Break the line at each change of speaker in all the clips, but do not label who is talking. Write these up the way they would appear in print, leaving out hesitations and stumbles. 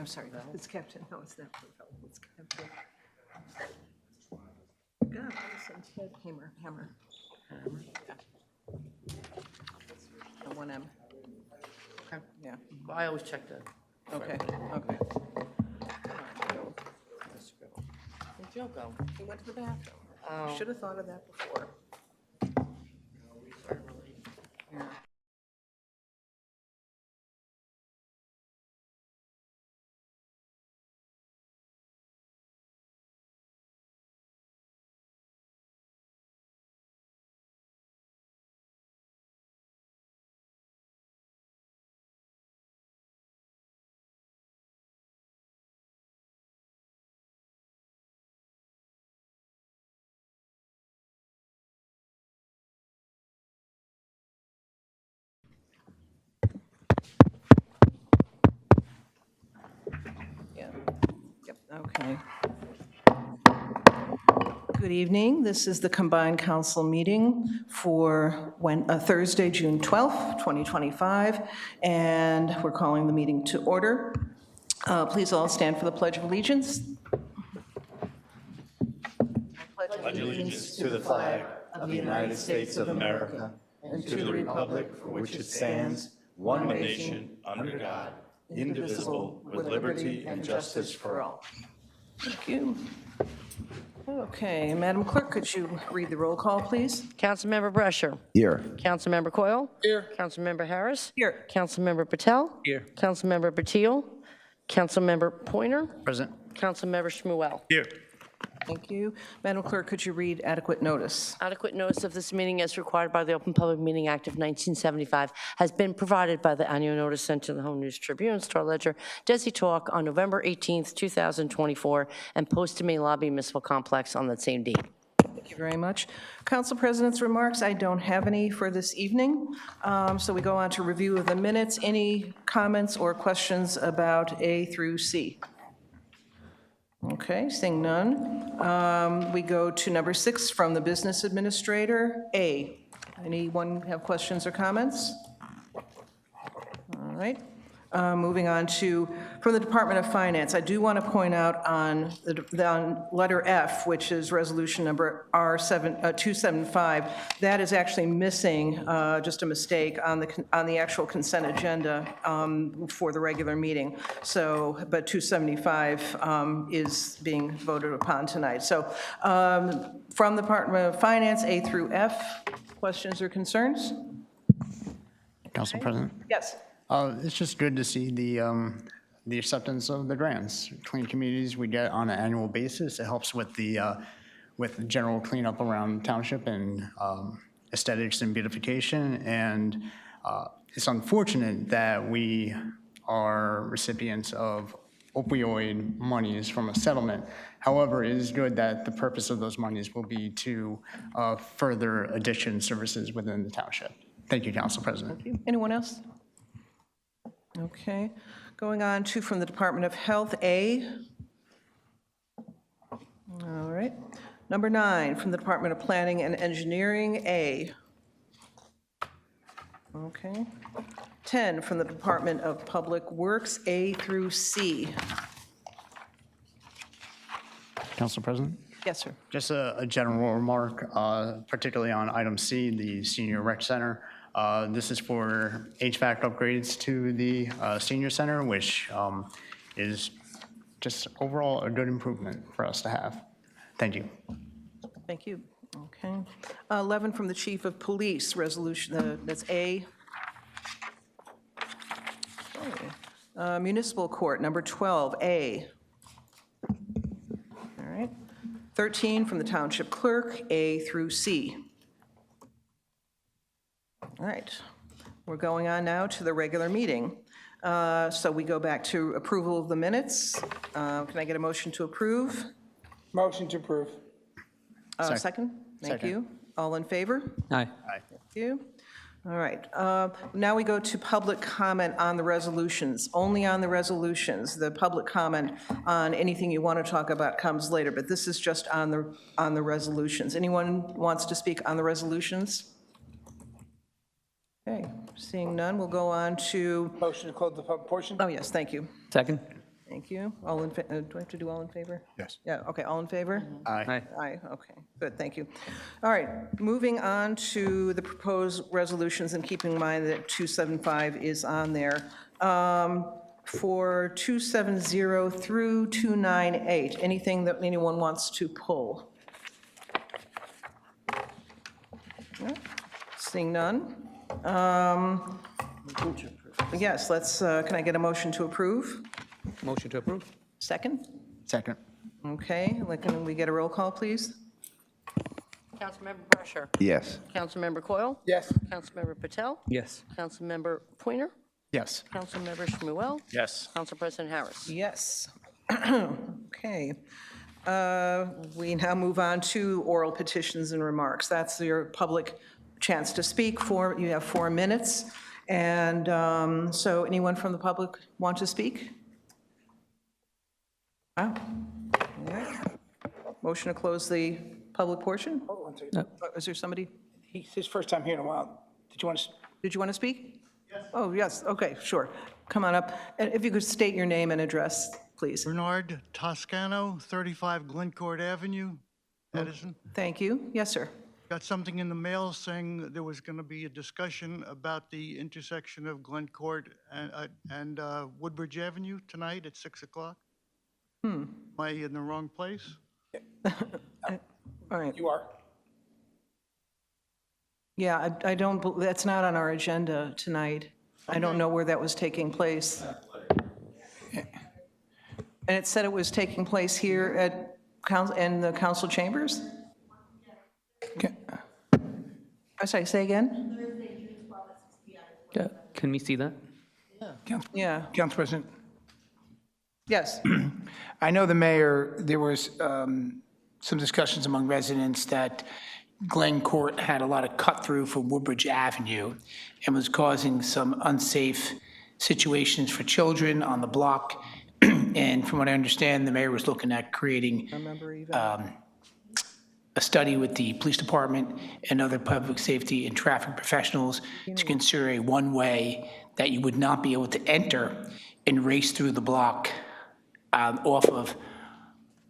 I'm sorry. It's Captain. No, it's not. It's Captain. God, Edison's head. Hammer. Yeah. And one M.
Okay.
Yeah.
Well, I always check that.
Okay. Okay.
Where'd Joe go?
He went to the bathroom.
Oh.
Should have thought of that before. Yeah. Yeah. Yep, okay. Good evening. This is the combined council meeting for Thursday, June 12th, 2025, and we're calling the meeting to order. Please all stand for the Pledge of Allegiance.
Pledge allegiance to the flag of the United States of America and to the republic for which it stands, one nation, under God, indivisible, with liberty and justice for all.
Thank you. Okay, Madam Clerk, could you read the roll call, please?
Councilmember Brescher.
Here.
Councilmember Coyle.
Here.
Councilmember Harris.
Here.
Councilmember Patel.
Here.
Councilmember Batil. Councilmember Pointer.
Present.
Councilmember Shmuel.
Here.
Thank you. Madam Clerk, could you read adequate notice?
Adequate notice of this meeting as required by the Open Public Meeting Act of 1975 has been provided by the annual notice sent to the Home News Tribune, Star Ledger, Desi Talk on November 18th, 2024, and posted to Main Lobby Municipal Complex on that same date.
Thank you very much. Council President's remarks, I don't have any for this evening. So we go on to review of the minutes. Any comments or questions about A through C? Okay, seeing none. We go to number 6 from the Business Administrator, A. Anyone have questions or comments? All right. Moving on to, from the Department of Finance, I do want to point out on letter F, which is resolution number R275, that is actually missing, just a mistake on the actual consent agenda for the regular meeting. So, but 275 is being voted upon tonight. So from the Department of Finance, A through F, questions or concerns?
Council President?
Yes.
It's just good to see the acceptance of the grants. Clean communities we get on an annual basis. It helps with the general cleanup around township and aesthetics and beautification. And it's unfortunate that we are recipients of opioid monies from a settlement. However, it is good that the purpose of those monies will be to further addiction services within the township. Thank you, Council President.
Thank you. Anyone else? Okay, going on to from the Department of Health, A. All right. Number 9, from the Department of Planning and Engineering, A. Okay. 10, from the Department of Public Works, A through C.
Council President?
Yes, sir.
Just a general remark, particularly on item C, the Senior Rec Center. This is for HVAC upgrades to the senior center, which is just overall a good improvement for us to have. Thank you.
Thank you. Okay. 11, from the Chief of Police, resolution, that's A. Okay. Municipal Court, number 12, A. All right. 13, from the Township Clerk, A through C. All right, we're going on now to the regular meeting. So we go back to approval of the minutes. Can I get a motion to approve?
Motion to approve.
Second? Thank you. All in favor?
Aye.
Thank you. All right, now we go to public comment on the resolutions, only on the resolutions. The public comment on anything you want to talk about comes later, but this is just on the resolutions. Anyone wants to speak on the resolutions? Okay, seeing none, we'll go on to,
Motion to close the public portion.
oh yes, thank you.
Second.
Thank you. All in, do I have to do all in favor?
Yes.
Yeah, okay, all in favor?
Aye.
Aye, okay, good, thank you. All right, moving on to the proposed resolutions, and keeping in mind that 275 is on there. For 270 through 298, anything that anyone wants to pull? No? Seeing none? Yes, let's, can I get a motion to approve?
Motion to approve?
Second?
Second.
Okay, can we get a roll call, please?
Councilmember Brasher.
Yes.
Councilmember Coyle.
Yes.
Councilmember Patel.
Yes.
Councilmember Pointer.
Yes.
Councilmember Shmuel.
Yes.
Council President Harris.
Yes. Okay. We now move on to oral petitions and remarks. That's your public chance to speak. You have 4 minutes. And so anyone from the public want to speak? Wow. All right. Motion to close the public portion?
Hold on a second.
Is there somebody?
It's his first time here in a while. Did you want to?
Did you want to speak? Yes. Oh, yes, okay, sure. Come on up. And if you could state your name and address, please.
Bernard Toscano, 35 Glencourt Avenue, Edison.
Thank you. Yes, sir.
Got something in the mail saying that there was going to be a discussion about the intersection of Glencourt and Woodbridge Avenue tonight at 6 o'clock. Am I in the wrong place?
All right.
You are.
Yeah, I don't, that's not on our agenda tonight. I don't know where that was taking place. And it said it was taking place here at, in the council chambers?
Okay.
I'm sorry, say again?
Can we see that?
Yeah,
Council President,
yes.
I know the mayor, there was some discussions among residents that Glencourt had a lot of cut-through from Woodbridge Avenue and was causing some unsafe situations for children on the block. And from what I understand, the mayor was looking at creating a study with the police department and other public safety and traffic professionals to consider a one-way that you would not be able to enter and race through the block off of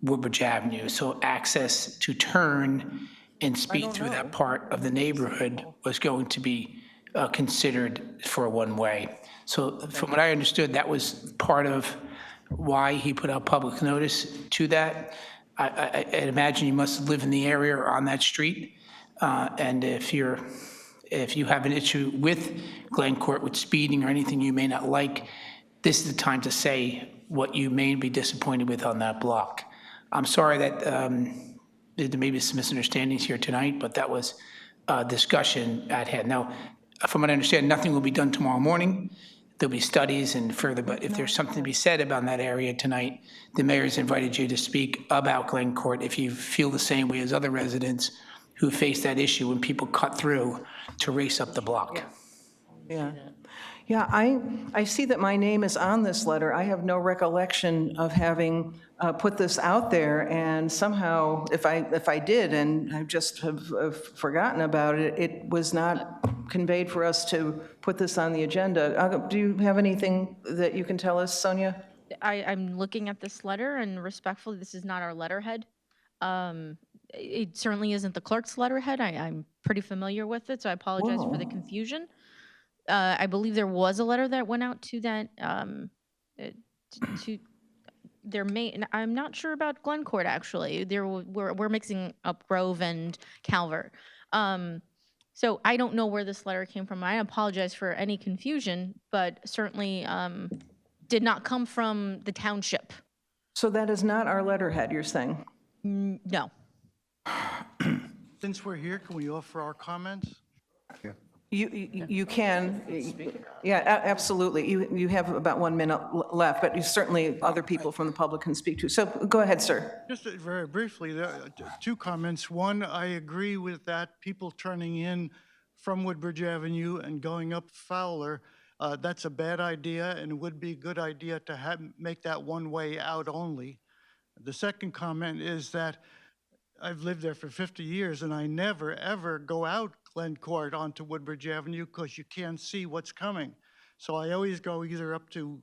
Woodbridge Avenue. So access to turn and speed through that part of the neighborhood was going to be considered for a one-way. So from what I understood, that was part of why he put out public notice to that. I imagine you must live in the area or on that street. And if you have an issue with Glencourt, with speeding or anything you may not like, this is the time to say what you may be disappointed with on that block. I'm sorry that there may be some misunderstandings here tonight, but that was a discussion at hand. Now, from what I understand, nothing will be done tomorrow morning. There'll be studies and further, but if there's something to be said about that area tonight, the mayor's invited you to speak about Glencourt if you feel the same way as other residents who face that issue when people cut through to race up the block.
Yeah. Yeah, I see that my name is on this letter. I have no recollection of having put this out there, and somehow, if I did, and I just have forgotten about it, it was not conveyed for us to put this on the agenda. Do you have anything that you can tell us, Sonia?
I'm looking at this letter, and respectfully, this is not our letterhead. It certainly isn't the clerk's letterhead. I'm pretty familiar with it, so I apologize for the confusion. I believe there was a letter that went out to that, I'm not sure about Glencourt, actually. We're mixing up Grove and Calvert. So I don't know where this letter came from. I apologize for any confusion, but certainly did not come from the township.
So that is not our letterhead, you're saying?
No.
Since we're here, can we offer our comments?
You can, yeah, absolutely. You have about 1 minute left, but you certainly, other people from the public can speak to. So go ahead, sir.
Just very briefly, there are 2 comments. One, I agree with that. People turning in from Woodbridge Avenue and going up Fowler, that's a bad idea, and it would be a good idea to make that one way out only. The second comment is that I've lived there for 50 years, and I never, ever go out Glencourt onto Woodbridge Avenue because you can't see what's coming. So I always go either up to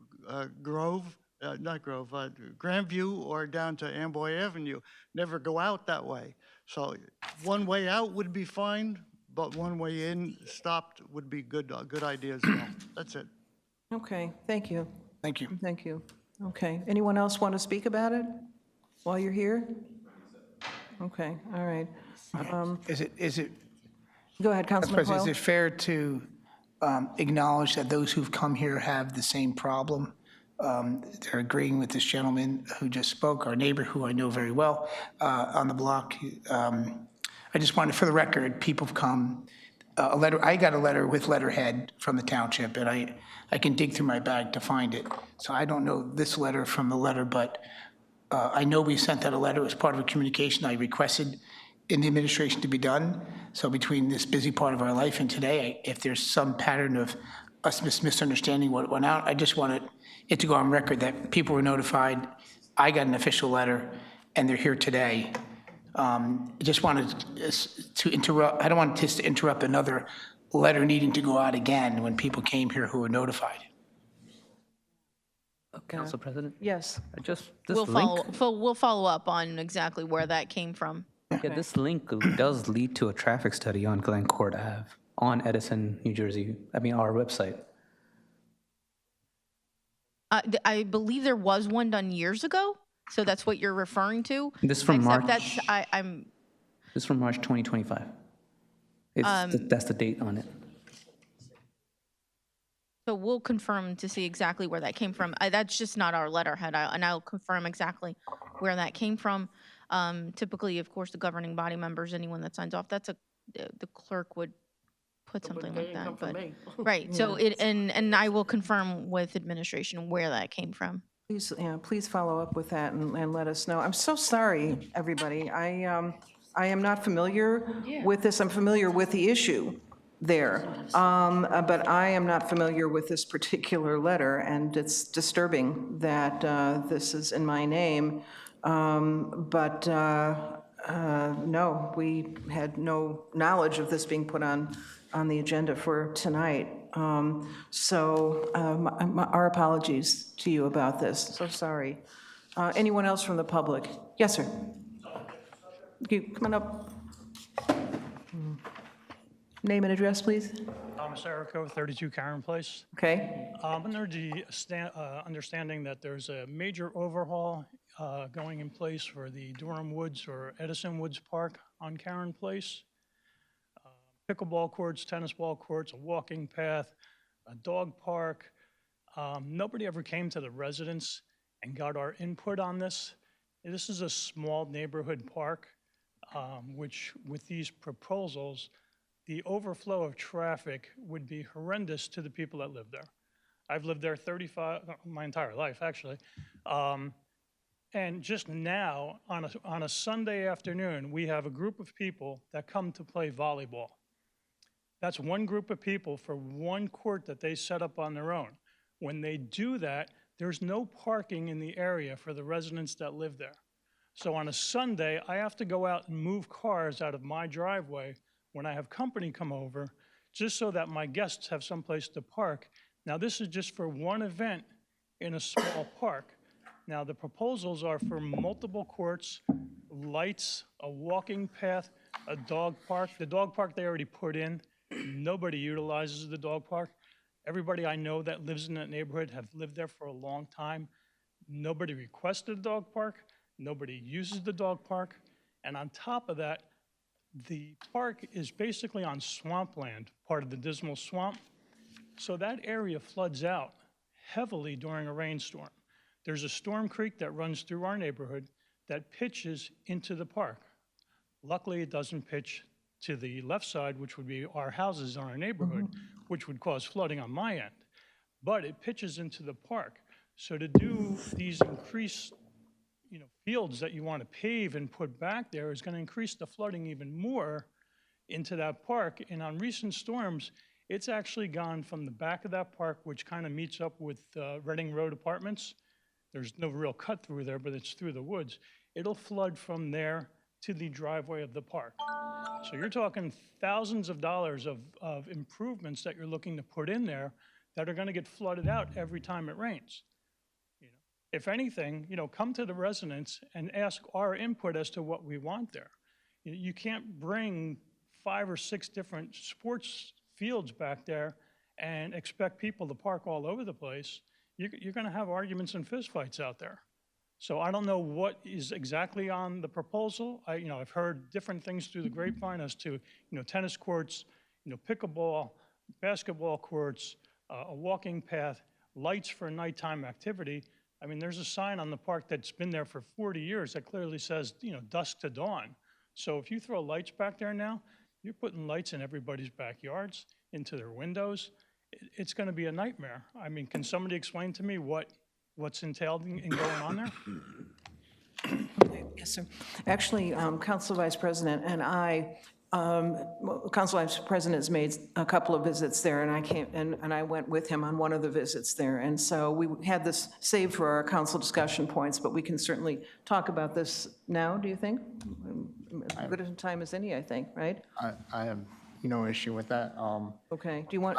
Grove not Grove, Grandview or down to Amboy Avenue, never go out that way. So one way out would be fine, but one way in stopped would be good, a good idea as well. That's it.
Okay, thank you.
Thank you.
Thank you. Okay, anyone else want to speak about it while you're here? Okay, all right.
Is it,
Go ahead, Councilman
President, is
Coyle.
it fair to acknowledge that those who've come here have the same problem? They're agreeing with this gentleman who just spoke, our neighbor who I know very well on the block. I just wanted, for the record, people have come, I got a letter with letterhead from the township, and I can dig through my bag to find it. So I don't know this letter from the letter, but I know we sent out a letter as part of a communication I requested in the administration to be done. So between this busy part of our life and today, if there's some pattern of us misunderstanding what went out, I just wanted it to go on record that people were notified. I got an official letter, and they're here today. I just wanted to interrupt, I don't want this to interrupt another letter needing to go out again when people came here who were notified.
Council President?
Yes.
This
We'll
link,
follow up on exactly where that came from.
yeah, this link does lead to a traffic study on Glencourt Ave on Edison, New Jersey. I mean, our website.
I believe there was one done years ago, so that's what you're referring to.
This from
Except
March.
that's, I'm,
This is from March 2025. That's the date on it.
so we'll confirm to see exactly where that came from. That's just not our letterhead, and I'll confirm exactly where that came from. Typically, of course, the governing body members, anyone that signs off, the clerk would put something like that, but, right, so and I will confirm with administration where that came from.
Please, yeah, please follow up with that and let us know. I'm so sorry, everybody. I am not familiar with this. I'm familiar with the issue there, but I am not familiar with this particular letter, and it's disturbing that this is in my name. No, we had no knowledge of this being put on the agenda for tonight. Our apologies to you about this. So sorry. Anyone else from the public? Yes, sir. You come on up. Name and address, please.
Thomas Erico, 32 Karen Place.
Okay.
Under the understanding that there's a major overhaul going in place for the Durham Woods or Edison Woods Park on Karen Place. Pickleball courts, tennis ball courts, a walking path, a dog park. Nobody ever came to the residents and got our input on this. This is a small neighborhood park, which with these proposals, the overflow of traffic would be horrendous to the people that live there. I've lived there my entire life, actually. And just now, on a Sunday afternoon, we have a group of people that come to play volleyball. That's one group of people for one court that they set up on their own. When they do that, there's no parking in the area for the residents that live there. So on a Sunday, I have to go out and move cars out of my driveway when I have company come over, just so that my guests have someplace to park. Now, this is just for one event in a small park. Now, the proposals are for multiple courts, lights, a walking path, a dog park. The dog park they already put in. Nobody utilizes the dog park. Everybody I know that lives in that neighborhood have lived there for a long time. Nobody requested a dog park. Nobody uses the dog park. And on top of that, the park is basically on swampland, part of the Dismal Swamp. So that area floods out heavily during a rainstorm. There's a storm creek that runs through our neighborhood that pitches into the park. Luckily, it doesn't pitch to the left side, which would be our houses in our neighborhood, which would cause flooding on my end. But it pitches into the park. So to do these increased fields that you want to pave and put back there is going to increase the flooding even more into that park. And on recent storms, it's actually gone from the back of that park, which kind of meets up with Reading Road Apartments. There's no real cut through there, but it's through the woods. It'll flood from there to the driveway of the park. So you're talking thousands of dollars of improvements that you're looking to put in there that are going to get flooded out every time it rains. if anything, come to the residents and ask our input as to what we want there. You can't bring 5 or 6 different sports fields back there and expect people to park all over the place. You're going to have arguments and fistfights out there. So I don't know what is exactly on the proposal. I've heard different things through the grapevine as to, tennis courts, pickleball, basketball courts, a walking path, lights for nighttime activity. I mean, there's a sign on the park that's been there for 40 years that clearly says, dusk to dawn. So if you throw lights back there now, you're putting lights in everybody's backyards, into their windows. It's going to be a nightmare. I mean, can somebody explain to me what's entailed in going on there?
Yes, sir. Actually, Council Vice President and I, Council Vice President has made a couple of visits there, and I came and I went with him on one of the visits there. And so we had this saved for our council discussion points, but we can certainly talk about this now, do you think? As good a time as any, I think, right?
I have no issue with that.
Okay, do you want?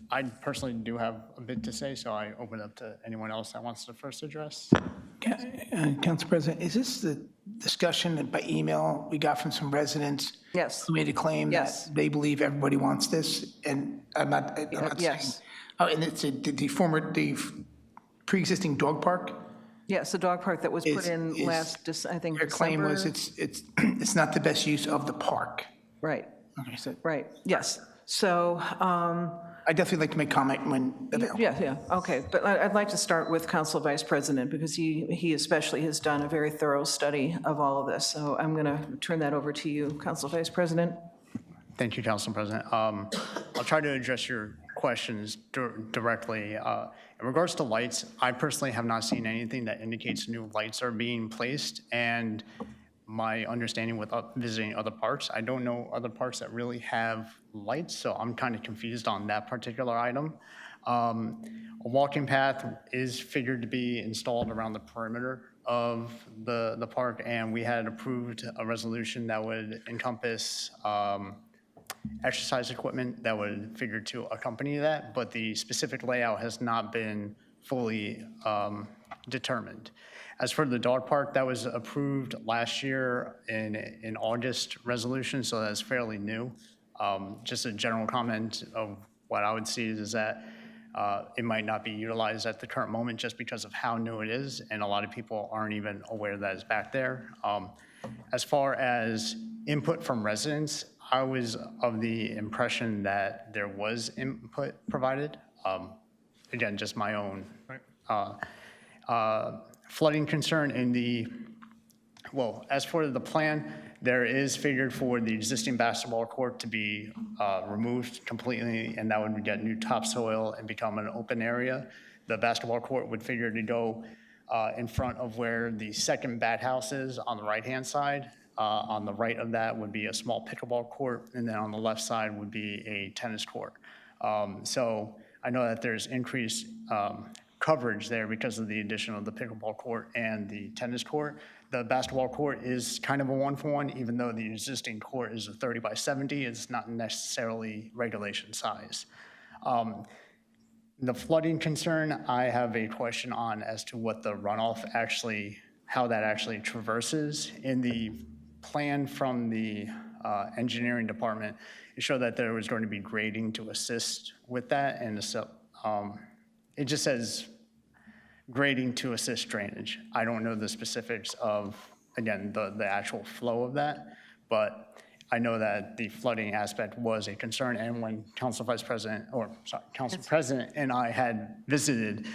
I personally do have a bit to say, so I open it up to anyone else that wants to first address.
Council President, is this the discussion that by email we got from some residents?
Yes.
Who made a claim
Yes.
that they believe everybody wants this? And I'm not
Yes.
saying, oh, and it's the pre-existing dog park?
Yes, the dog park that was put
Is-
in
is-
last, I think,
Their claim was
December.
it's not the best use of the park.
Right,
Okay, so
right, yes. So,
I'd definitely like to make comment when available.
yeah, okay. But I'd like to start with Council Vice President, because he especially has done a very thorough study of all of this. So I'm going to turn that over to you, Council Vice President.
Thank you, Council President. I'll try to address your questions directly. In regards to lights, I personally have not seen anything that indicates new lights are being placed. And my understanding with visiting other parks, I don't know other parks that really have lights, so I'm kind of confused on that particular item. A walking path is figured to be installed around the perimeter of the park, and we had approved a resolution that would encompass exercise equipment that would figure to accompany that, but the specific layout has not been fully determined. As for the dog park, that was approved last year in August resolution, so that's fairly new. Just a general comment of what I would see is that it might not be utilized at the current moment just because of how new it is, and a lot of people aren't even aware that it's back there. As far as input from residents, I was of the impression that there was input provided. Again, just my own flooding concern in as for the plan, there is figured for the existing basketball court to be removed completely, and that would get new topsoil and become an open area. The basketball court would figure to go in front of where the second bat house is on the right-hand side. On the right of that would be a small pickleball court, and then on the left side would be a tennis court. So I know that there's increased coverage there because of the addition of the pickleball court and the tennis court. The basketball court is kind of a one-for-one, even though the existing court is a 30 by 70, it's not necessarily regulation size. The flooding concern, I have a question on as to what the runoff actually, how that actually traverses. In the plan from the engineering department, it showed that there was going to be grading to assist with that, and so it just says grading to assist drainage. I don't know the specifics of, again, the actual flow of that, but I know that the flooding aspect was a concern, and when Council President and I had visited,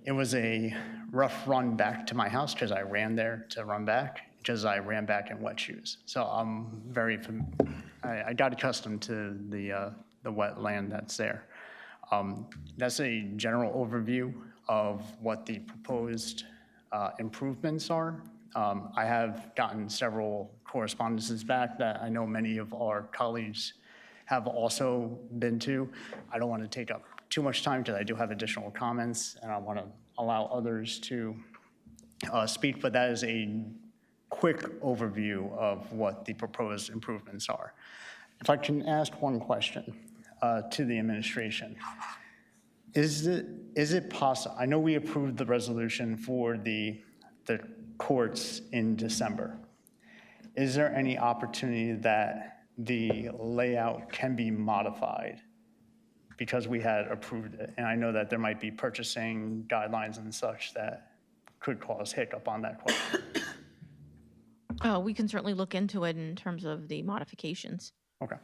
it was a rough run back to my house because I ran there to run back, because I ran back in wet shoes. So I'm I got accustomed to the wet land that's there. That's a general overview of what the proposed improvements are. I have gotten several correspondences back that I know many of our colleagues have also been to. I don't want to take up too much time because I do have additional comments, and I want to allow others to speak, but that is a quick overview of what the proposed improvements are. If I can ask one question to the administration. Is it possible, I know we approved the resolution for the courts in December. Is there any opportunity that the layout can be modified? Because we had approved it, and I know that there might be purchasing guidelines and such that could cause hiccup on that question.
We can certainly look into it in terms of the modifications.
Okay.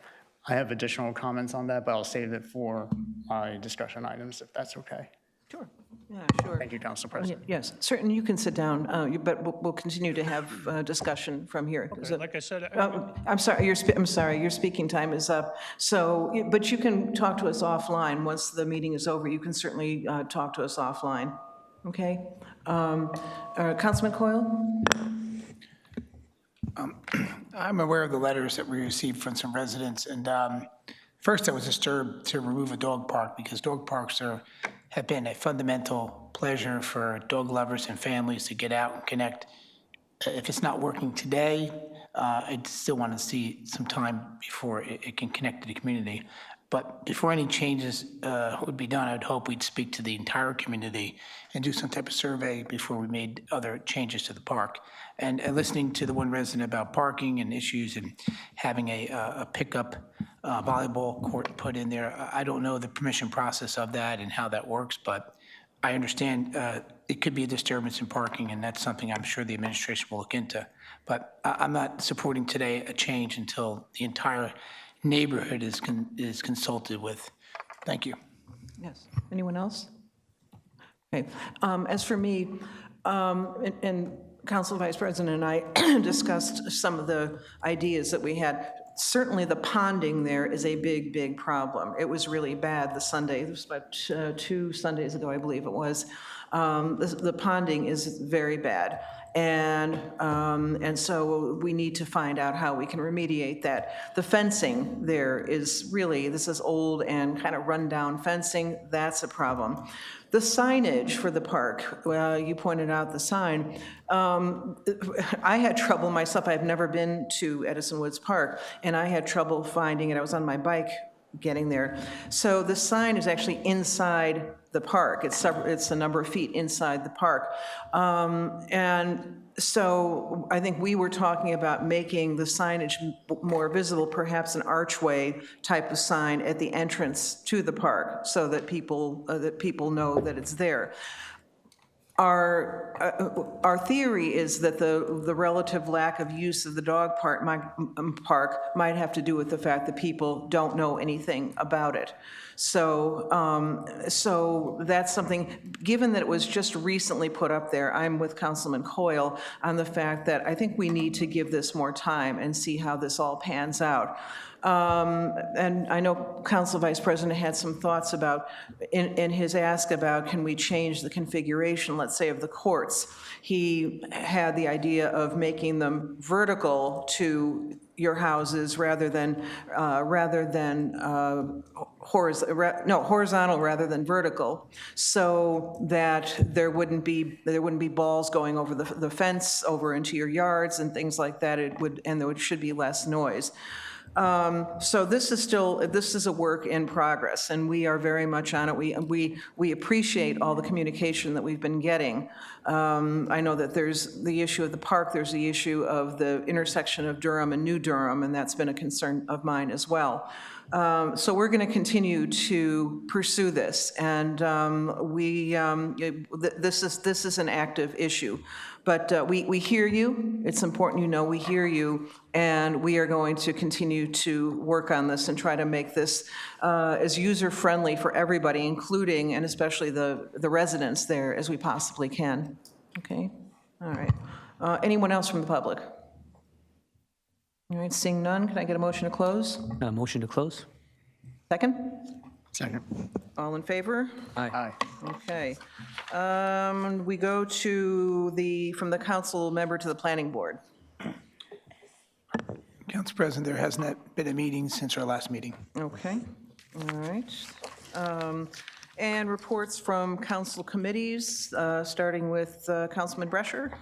I have additional comments on that, but I'll save it for my discussion items, if that's okay.
Sure. Yeah, sure.
Thank you, Council President.
Yes, certainly you can sit down, but we'll continue to have discussion from here. Is it-
Like I said,
I'm sorry, your speaking time is up. So, but you can talk to us offline. Once the meeting is over, you can certainly talk to us offline. Okay? Councilman Coyle?
I'm aware of the letters that we received from some residents, and first I was disturbed to remove a dog park because dog parks have been a fundamental pleasure for dog lovers and families to get out and connect. If it's not working today, I still want to see some time before it can connect to the community. But before any changes would be done, I'd hope we'd speak to the entire community and do some type of survey before we made other changes to the park. And listening to the one resident about parking and issues and having a pickup volleyball court put in there, I don't know the permission process of that and how that works, but I understand it could be a disturbance in parking, and that's something I'm sure the administration will look into. But I'm not supporting today a change until the entire neighborhood is consulted with. Thank you.
Yes. Anyone else? Okay. As for me, and Council Vice President and I discussed some of the ideas that we had. Certainly the ponding there is a big, big problem. It was really bad the Sunday, it was about 2 Sundays ago, I believe it was. The ponding is very bad. And so we need to find out how we can remediate that. The fencing there is really, this is old and kind of run-down fencing. That's a problem. The signage for the park, well, you pointed out the sign. I had trouble myself. I've never been to Edison Woods Park, and I had trouble finding it. I was on my bike getting there. So the sign is actually inside the park. It's a number of feet inside the park. And so I think we were talking about making the signage more visible, perhaps an archway type of sign at the entrance to the park so that people know that it's there. Our theory is that the relative lack of use of the dog park might have to do with the fact that people don't know anything about it. So that's something, given that it was just recently put up there, I'm with Councilman Coyle on the fact that I think we need to give this more time and see how this all pans out. And I know Council Vice President had some thoughts about, in his ask about, can we change the configuration, let's say, of the courts? He had the idea of making them vertical to your houses rather than horizontal rather than vertical, so that there wouldn't be balls going over the fence over into your yards and things like that. There should be less noise. So this is a work in progress, and we are very much on it. We appreciate all the communication that we've been getting. I know that there's the issue of the park, there's the issue of the intersection of Durham and New Durham, and that's been a concern of mine as well. So we're going to continue to pursue this, and this is an active issue. But we hear you. It's important you know we hear you, and we are going to continue to work on this and try to make this as user-friendly for everybody, including and especially the residents there, as we possibly can. Okay? All right. Anyone else from the public? All right, seeing none, can I get a motion to close?
Motion to close?
Second?
Second.
All in favor?
Aye.
Okay. We go to from the council member to the planning board.
Council President, there hasn't been a meeting since our last meeting.
Okay, all right. And reports from council committees, starting with Councilman Brescher.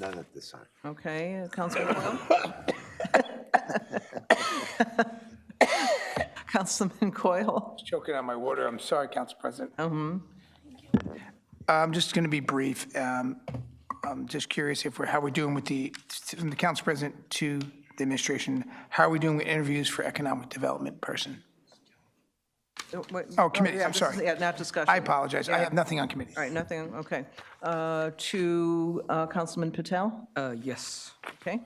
None at this time.
Okay, Councilman Coyle. Councilman Coyle.
Choking on my water. I'm sorry, Council President. I'm just going to be brief. I'm just curious how we're doing with from the Council President to the administration, how are we doing with interviews for economic development person? Oh, committee,
yeah,
I'm sorry.
Yeah, not discussion.
I apologize. I have nothing on committee.
All right, nothing, okay. To Councilman Patel?
Yes.
Okay.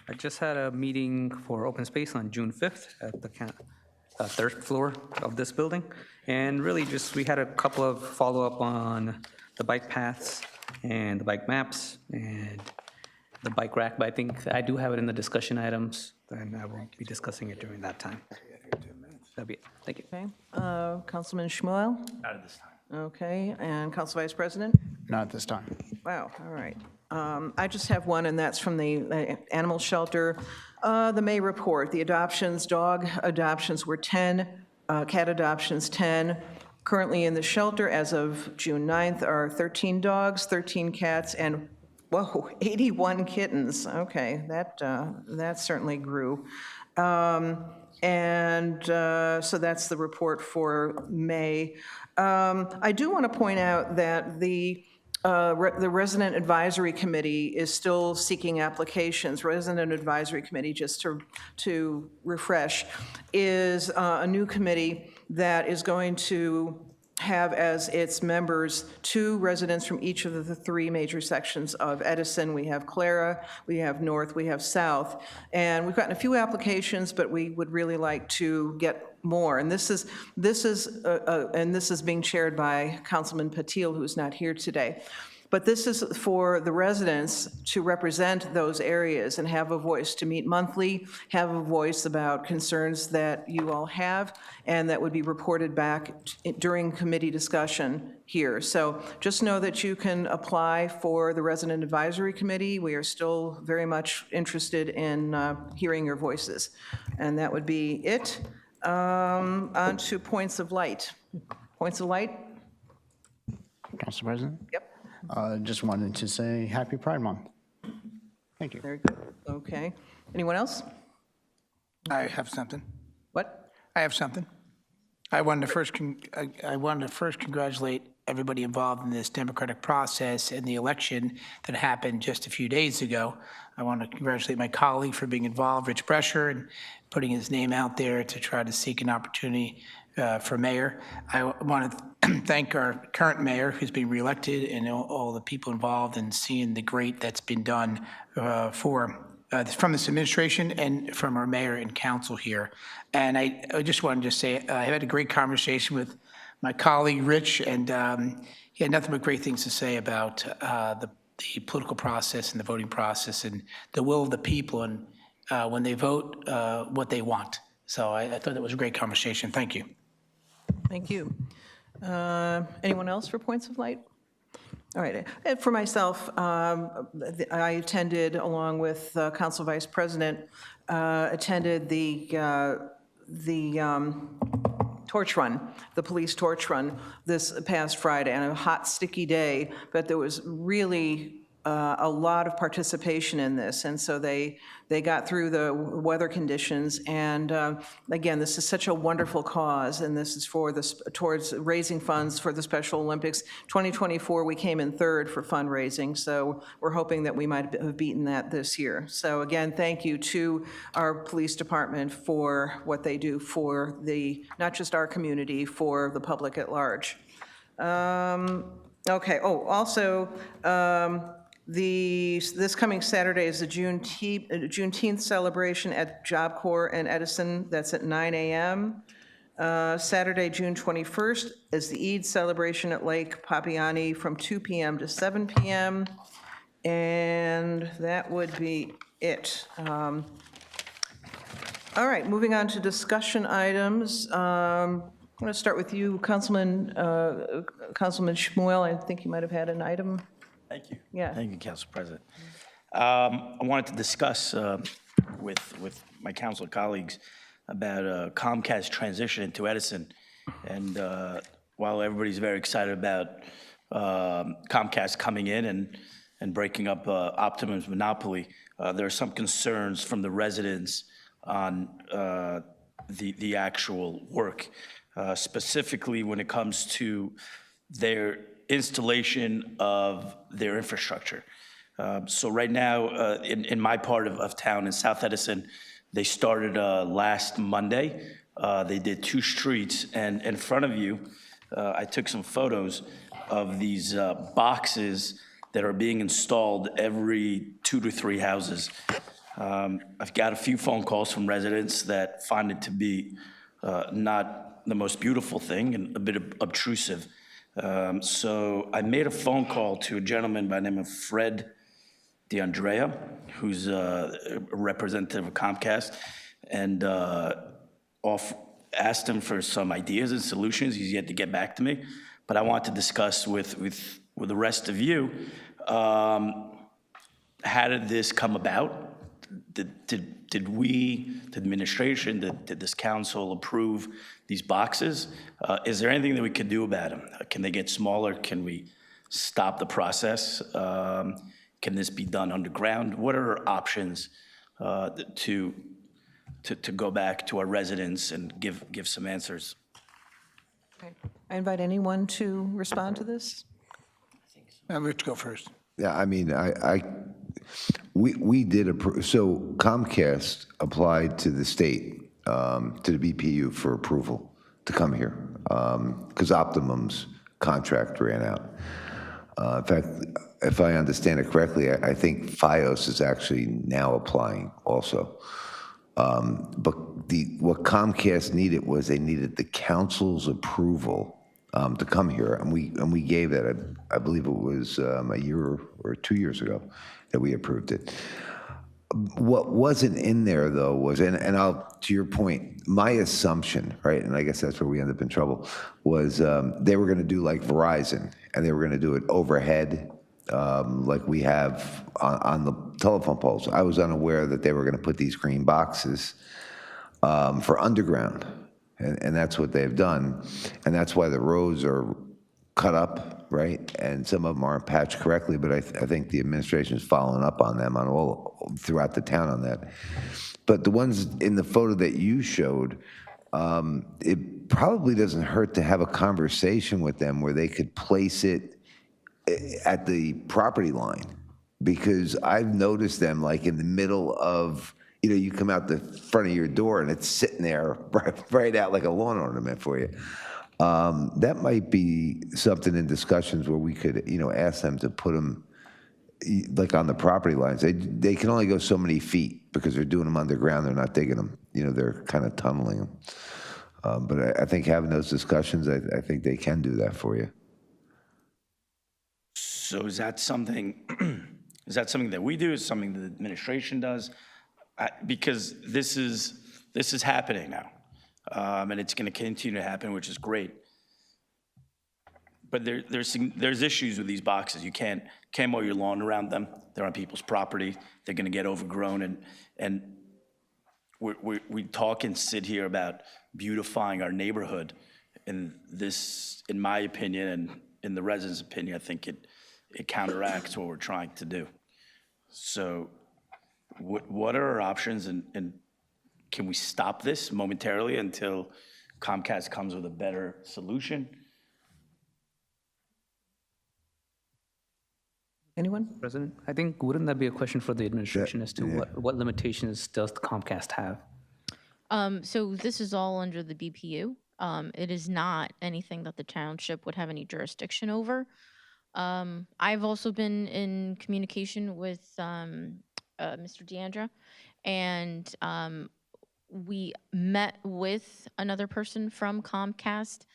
I just had a meeting for open space on June 5th at the third floor of this building. And really just, we had a couple of follow-up on the bike paths and the bike maps and the bike rack, but I think I do have it in the discussion items, and I will be discussing it during that time. That'll be it. Thank you.
Okay. Councilman Shmuel?
Not at this time.
Okay, and Council Vice President?
Not at this time.
Wow, all right. I just have one, and that's from the animal shelter. The May report, the adoptions, dog adoptions were 10, cat adoptions 10. Currently in the shelter, as of June 9th, are 13 dogs, 13 cats, and, whoa, 81 kittens. Okay, that certainly grew. So that's the report for May. I do want to point out that the Resident Advisory Committee is still seeking applications. Resident Advisory Committee, just to refresh, is a new committee that is going to have as its members 2 residents from each of the 3 major sections of Edison. We have Clara, we have North, we have South. And we've gotten a few applications, but we would really like to get more. And this is being chaired by Councilman Patil, who's not here today. But this is for the residents to represent those areas and have a voice, to meet monthly, have a voice about concerns that you all have, and that would be reported back during committee discussion here. So just know that you can apply for the Resident Advisory Committee. We are still very much interested in hearing your voices. And that would be it. On to points of light. Points of light?
Council President?
Yep.
Just wanted to say Happy Pride Month. Thank you.
Very good. Okay. Anyone else?
I have something.
What?
I have something. I wanted to first congratulate everybody involved in this democratic process and the election that happened just a few days ago. I want to congratulate my colleague for being involved, Rich Brescher, and putting his name out there to try to seek an opportunity for mayor. I want to thank our current mayor, who's being reelected, and all the people involved in seeing the great that's been done from this administration and from our mayor and council here. And I just wanted to say I had a great conversation with my colleague, Rich, and he had nothing but great things to say about the political process and the voting process and the will of the people, and when they vote, what they want. So I thought that was a great conversation. Thank you.
Thank you. Anyone else for points of light? All right. And for myself, I attended, along with Council Vice President, attended the torch run, the police torch run this past Friday, on a hot, sticky day, but there was really a lot of participation in this, and so they got through the weather conditions. And again, this is such a wonderful cause, and this is for towards raising funds for the Special Olympics. 2024, we came in 3rd for fundraising, so we're hoping that we might have beaten that this year. So again, thank you to our police department for what they do for not just our community, for the public at large. Okay. Oh, also. This coming Saturday is the Juneteenth celebration at Job Corps and Edison. That's at 9 a.m. Saturday, June 21st, is the Eid celebration at Lake Papiani from 2 p.m. to 7 p.m. And that would be it. All right, moving on to discussion items. I'm going to start with you, Councilman Shmuel. I think you might have had an item.
Thank you.
Yeah.
Thank you, Council President. I wanted to discuss with my council colleagues about Comcast transition into Edison. And while everybody's very excited about Comcast coming in and breaking up Optimum's monopoly, there are some concerns from the residents on the actual work, specifically when it comes to their installation of their infrastructure. So right now, in my part of town, in South Edison, they started last Monday. They did 2 streets, and in front of you, I took some photos of these boxes that are being installed every 2 to 3 houses. I've got a few phone calls from residents that find it to be not the most beautiful thing and a bit obtrusive. So I made a phone call to a gentleman by the name of Fred DeAndrea, who's a representative of Comcast, and asked him for some ideas and solutions. He's yet to get back to me, but I want to discuss with the rest of you, how did this come about? Did we, the administration, did this council approve these boxes? Is there anything that we could do about them? Can they get smaller? Can we stop the process? Can this be done underground? What are our options to go back to our residents and give some answers?
Okay. I invite anyone to respond to this.
Rich, go first.
Yeah, I mean, we did approve, so Comcast applied to the state, to the BPU for approval to come here, because Optimum's contract ran out. In fact, if I understand it correctly, I think FiOS is actually now applying also. But what Comcast needed was they needed the council's approval to come here, and we gave that. I believe it was a year or 2 years ago that we approved it. What wasn't in there though was, and I'll, to your point, my assumption, right, and I guess that's where we end up in trouble, was they were going to do like Verizon, and they were going to do it overhead, like we have on the telephone poles. I was unaware that they were going to put these green boxes for underground, and that's what they've done, and that's why the roads are cut up, right, and some of them aren't patched correctly, but I think the administration is following up on them on all throughout the town on that. But the ones in the photo that you showed, it probably doesn't hurt to have a conversation with them where they could place it at the property line, because I've noticed them like in the middle of, you come out the front of your door and it's sitting there right out like a lawn ornament for you. That might be something in discussions where we could, ask them to put them like on the property lines. They can only go so many feet because they're doing them underground. They're not digging them. They're kind of tunneling them. But I think having those discussions, I think they can do that for you.
So is that something that we do? Is something the administration does? Because this is happening now, and it's going to continue to happen, which is great. But there's issues with these boxes. You can't mow your lawn around them. They're on people's property. They're going to get overgrown, and we talk and sit here about beautifying our neighborhood, and this, in my opinion, and in the residents' opinion, I think it counteracts what we're trying to do. So what are our options, and can we stop this momentarily until Comcast comes with a better solution?
Anyone?
President, I think, wouldn't that be a question for the administration as to what limitations does Comcast have?
So this is all under the BPU. It is not anything that the township would have any jurisdiction over. I've also been in communication with Mr. DeAndre, and we met with another person from Comcast.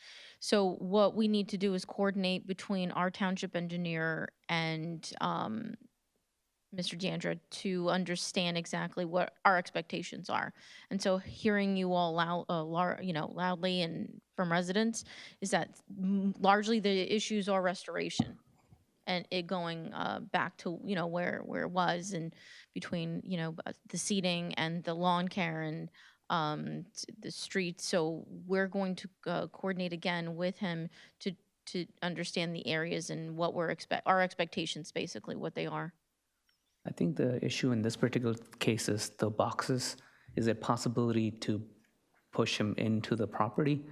So what we need to do is coordinate between our township engineer and Mr. DeAndre to understand exactly what our expectations are. And so hearing you all loudly and from residents is that largely the issues are restoration and it going back to, where it was, and between, the seating and the lawn care and the streets. So we're going to coordinate again with him to understand the areas and what our expectations, basically, what they are.
I think the issue in this particular case is the boxes. Is a possibility to push them into the property.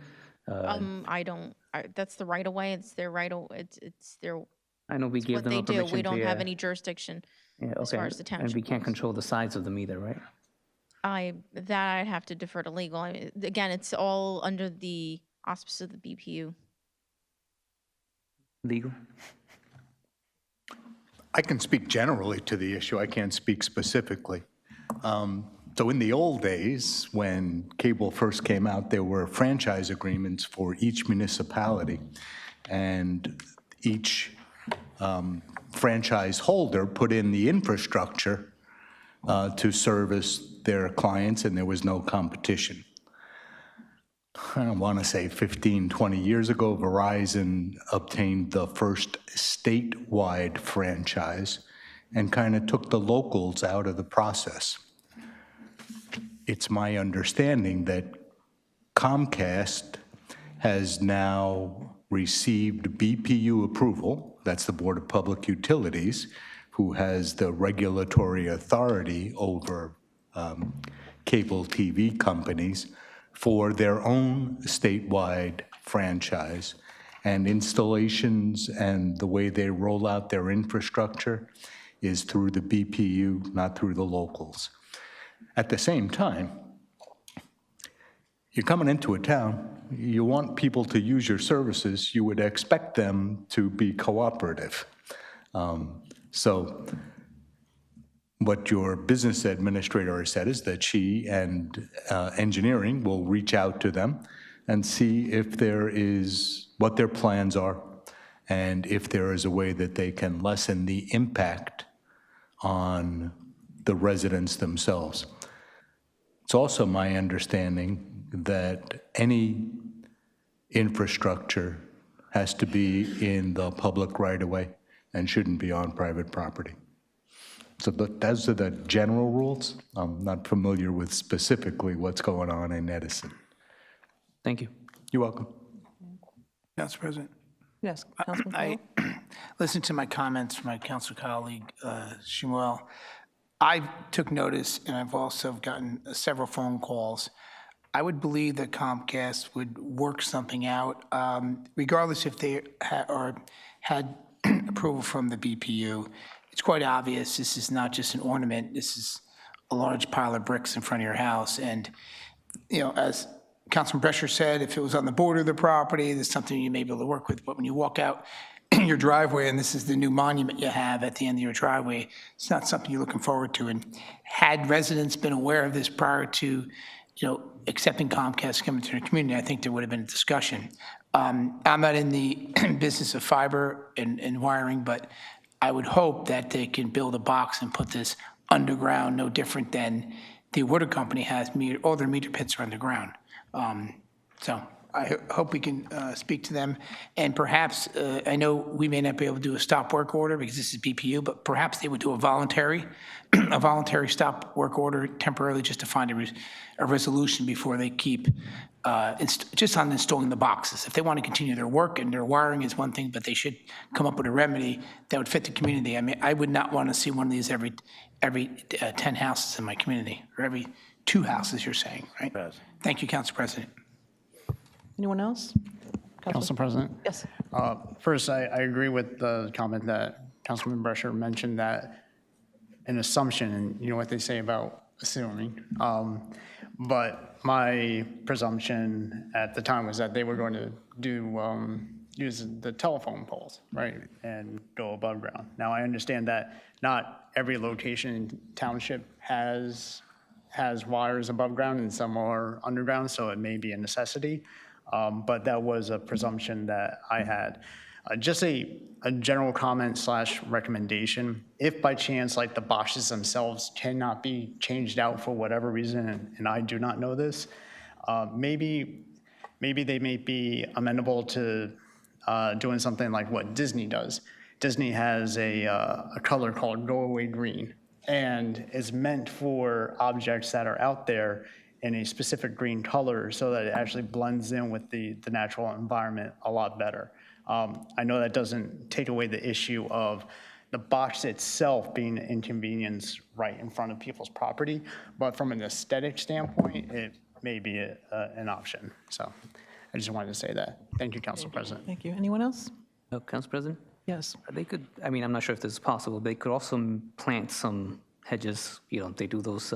That's the right of way. It's their right of, it's their,
I know we give
what
them
they
a
do.
permission
We
to,
don't have
yeah.
any jurisdiction
Yeah,
as
okay.
far as the
And we
township
can't
goes.
control the size of them either, right?
That I'd have to defer to legal. Again, it's all under the auspices of the BPU.
Legal?
I can speak generally to the issue. I can't speak specifically. So in the old days, when cable first came out, there were franchise agreements for each municipality. And each franchise holder put in the infrastructure to service their clients, and there was no competition. I don't want to say 15, 20 years ago, Verizon obtained the first statewide franchise and kind of took the locals out of the process. It's my understanding that Comcast has now received BPU approval, that's the Board of Public Utilities, who has the regulatory authority over cable TV companies, for their own statewide franchise. And installations and the way they roll out their infrastructure is through the BPU, not through the locals. At the same time, you're coming into a town, you want people to use your services, you would expect them to be cooperative. So what your business administrator has said is that she and engineering will reach out to them and see if there is, what their plans are, and if there is a way that they can lessen the impact on the residents themselves. It's also my understanding that any infrastructure has to be in the public right-of-way and shouldn't be on private property. So those are the general rules. I'm not familiar with specifically what's going on in Edison.
Thank you.
You're welcome.
Council President.
Yes, Councilman
I
Farrell?
listened to my comments from my council colleague, Shmuel. I took notice, and I've also gotten several phone calls. I would believe that Comcast would work something out, regardless if they had approval from the BPU. It's quite obvious this is not just an ornament. This is a large pile of bricks in front of your house. And, you know, as Councilman Brescher said, if it was on the border of the property, there's something you may be able to work with. But when you walk out your driveway and this is the new monument you have at the end of your driveway, it's not something you're looking forward to. And had residents been aware of this prior to, accepting Comcast coming to their community, I think there would have been a discussion. I'm not in the business of fiber and wiring, but I would hope that they can build a box and put this underground, no different than the water company has. All their meter pits are underground. So I hope we can speak to them. And perhaps, I know we may not be able to do a stop work order because this is BPU, but perhaps they would do a voluntary stop work order temporarily just to find a resolution before they keep just on installing the boxes. If they want to continue their work and their wiring is one thing, but they should come up with a remedy that would fit the community. I mean, I would not want to see one of these every 10 houses in my community, or every 2 houses, you're saying, right? Thank you, Council President.
Anyone else?
Council President?
Yes.
First, I agree with the comment that Councilman Brescher mentioned, that an assumption, and you know what they say about assuming. But my presumption at the time was that they were going to use the telephone poles, right, and go above ground. Now, I understand that not every location in township has wires above ground and some are underground, so it may be a necessity. But that was a presumption that I had. Just a general comment / recommendation. If by chance, like the boxes themselves cannot be changed out for whatever reason, and I do not know this, maybe they may be amenable to doing something like what Disney does. Disney has a color called Go Away Green, and it's meant for objects that are out there in a specific green color so that it actually blends in with the natural environment a lot better. I know that doesn't take away the issue of the box itself being an inconvenience right in front of people's property, but from an aesthetic standpoint, it may be an option. So I just wanted to say that. Thank you, Council President.
Thank you. Anyone else?
Council President?
Yes.
They could, I mean, I'm not sure if this is possible, but they could also plant some hedges, they do those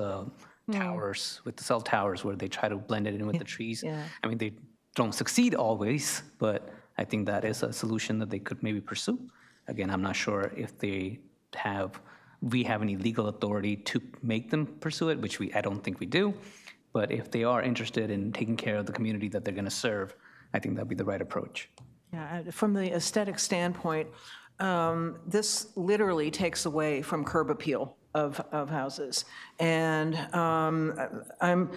towers with the cell towers where they try to blend it in with the trees.
Yeah.
I mean, they don't succeed always, but I think that is a solution that they could maybe pursue. Again, I'm not sure if we have any legal authority to make them pursue it, which I don't think we do. But if they are interested in taking care of the community that they're going to serve, I think that'd be the right approach.
Yeah, from the aesthetic standpoint, this literally takes away from curb appeal of houses. And I'm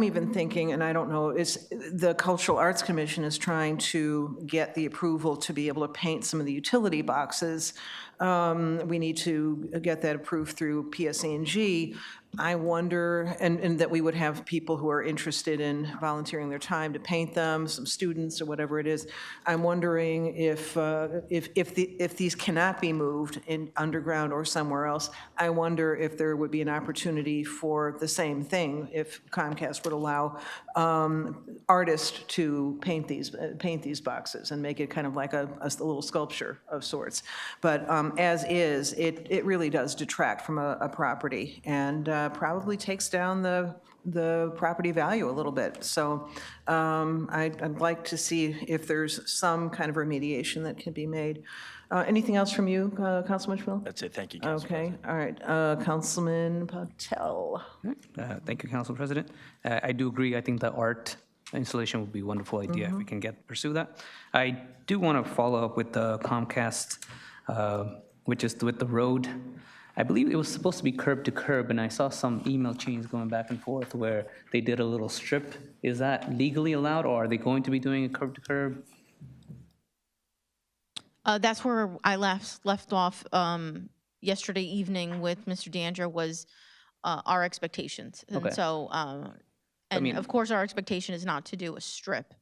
even thinking, and I don't know, the Cultural Arts Commission is trying to get the approval to be able to paint some of the utility boxes. We need to get that approved through PSE&G. I wonder, and that we would have people who are interested in volunteering their time to paint them, some students or whatever it is. I'm wondering if these cannot be moved in underground or somewhere else, I wonder if there would be an opportunity for the same thing, if Comcast would allow artists to paint these boxes and make it kind of like a little sculpture of sorts. But as is, it really does detract from a property and probably takes down the property value a little bit. So I'd like to see if there's some kind of remediation that can be made. Anything else from you, Councilman Phil?
That's it. Thank you, Council
Okay, all right. Councilman Patel.
Thank you, Council President. I do agree. I think the art installation would be a wonderful idea if we can pursue that. I do want to follow up with the Comcast, which is with the road. I believe it was supposed to be curb to curb, and I saw some email chains going back and forth where they did a little strip. Is that legally allowed, or are they going to be doing a curb to curb?
That's where I left off yesterday evening with Mr. D'Andrea was our expectations. And
Okay.
so,
mean-
of course, our expectation is not to do a strip,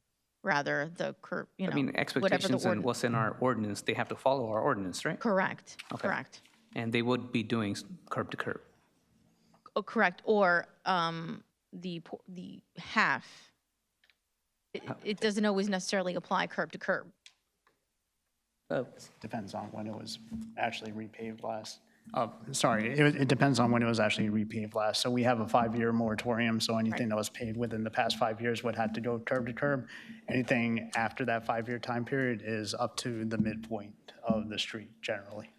rather the curb,
I mean,
whatever the
expectations and
ordinance.
what's in our ordinance, they have to follow our ordinance, right?
Correct,
Okay.
correct.
And they would be doing curb to curb.
Oh, correct, or the half. It doesn't always necessarily apply curb to curb.
Depends on when it was actually repaved last. Sorry, it depends on when it was actually repaved last. So we have a 5-year moratorium, so anything that was paved within the past 5 years would have to go curb to curb. Anything after that 5-year time period is up to the midpoint of the street generally.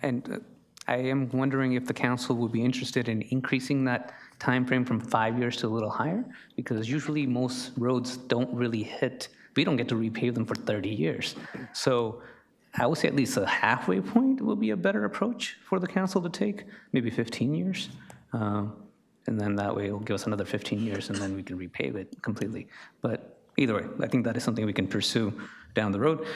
And I am wondering if the council would be interested in increasing that time frame from 5 years to a little higher, because usually most roads don't really hit, we don't get to repave them for 30 years. So I would say at least a halfway point will be a better approach for the council to take, maybe 15 years. And then that way it'll give us another 15 years and then we can repave it completely. But either way, I think that is something we can pursue down the road.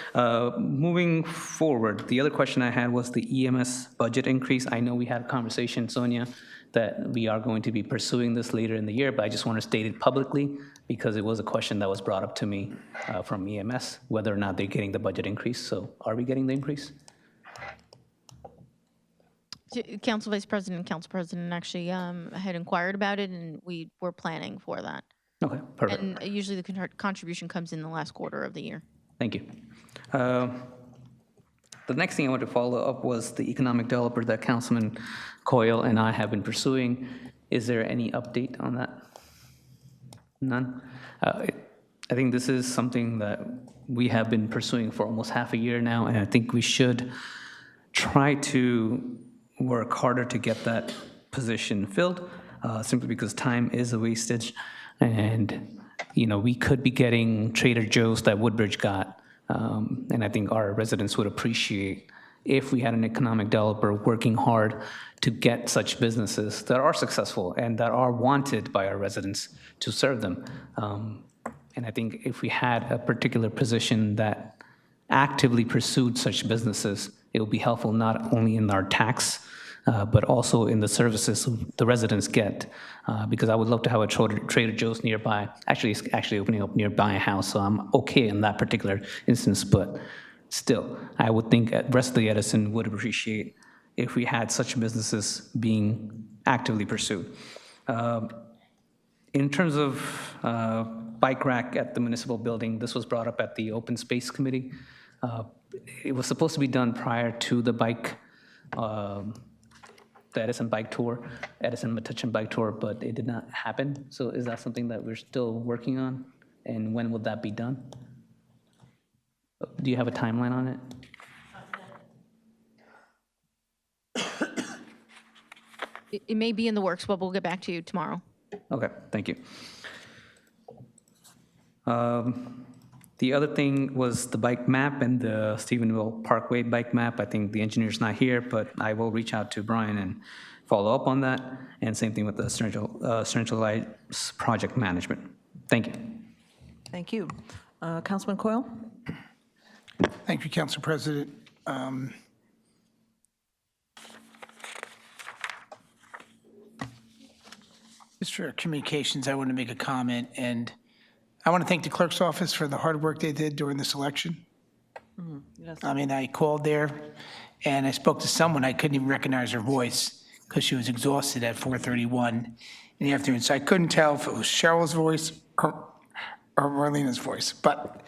Moving forward, the other question I had was the EMS budget increase. I know we had a conversation, Sonia, that we are going to be pursuing this later in the year, but I just want to state it publicly because it was a question that was brought up to me from EMS, whether or not they're getting the budget increase. So are we getting the increase?
Council Vice President and Council President actually had inquired about it, and we were planning for that.
Okay, perfect.
And usually the contribution comes in the last quarter of the year.
Thank you. The next thing I want to follow up was the economic developer that Councilman Coyle and I have been pursuing. Is there any update on that? None? I think this is something that we have been pursuing for almost half a year now, and I think we should try to work harder to get that position filled, simply because time is a wastage, and we could be getting Trader Joe's that Woodbridge got, and I think our residents would appreciate if we had an economic developer working hard to get such businesses that are successful and that are wanted by our residents to serve them. And I think if we had a particular position that actively pursued such businesses, it would be helpful not only in our tax, but also in the services the residents get. Because I would love to have a Trader Joe's nearby. Actually, it's actually opening up nearby a house, so I'm okay in that particular instance. But still, I would think the rest of the Edison would appreciate if we had such businesses being actively pursued. In terms of bike rack at the municipal building, this was brought up at the Open Space Committee. It was supposed to be done prior to the Edison bike tour, Edison Metuchen bike tour, but it did not happen. So is that something that we're still working on? And when will that be done? Do you have a timeline on it?
It may be in the works, but we'll get back to you tomorrow.
Okay, thank you. The other thing was the bike map and the Stephenville Parkway bike map. I think the engineer's not here, but I will reach out to Brian and follow up on that. And same thing with the centralized project management. Thank you.
Thank you. Councilman Coyle?
Thank you, Council President. Just for communications, I want to make a comment, and I want to thank the clerk's office for the hard work they did during this election.
Yes.
I mean, I called there, and I spoke to someone, I couldn't even recognize her voice because she was exhausted at 4:31 in the afternoon. So I couldn't tell if it was Cheryl's voice or Marlena's voice. But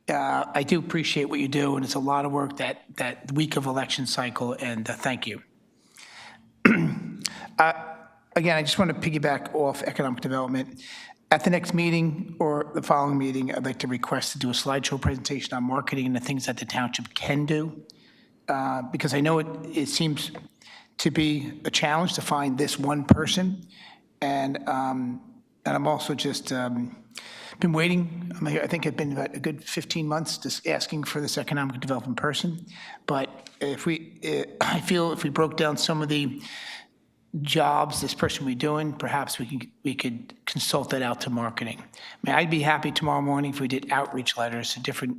I do appreciate what you do, and it's a lot of work that week of election cycle, and thank you. Again, I just want to piggyback off economic development. At the next meeting or the following meeting, I'd like to request to do a slideshow presentation on marketing and the things that the township can do. Because I know it seems to be a challenge to find this one person. And I'm also just been waiting. I think it's been about a good 15 months just asking for this economic development person. But I feel if we broke down some of the jobs this person will be doing, perhaps we could consult that out to marketing. I mean, I'd be happy tomorrow morning if we did outreach letters to different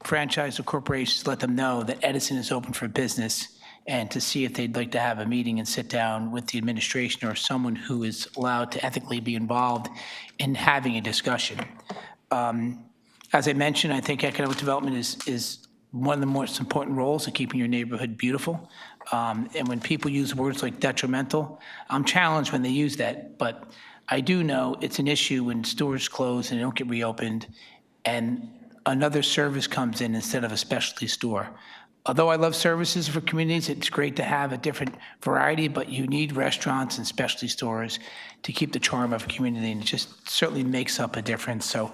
franchise or corporations, let them know that Edison is open for business, and to see if they'd like to have a meeting and sit down with the administration or someone who is allowed to ethically be involved in having a discussion. As I mentioned, I think economic development is one of the most important roles in keeping your neighborhood beautiful. And when people use words like detrimental, I'm challenged when they use that. But I do know it's an issue when stores close and they don't get reopened and another service comes in instead of a specialty store. Although I love services for communities, it's great to have a different variety, but you need restaurants and specialty stores to keep the charm of a community, and it just certainly makes up a difference. So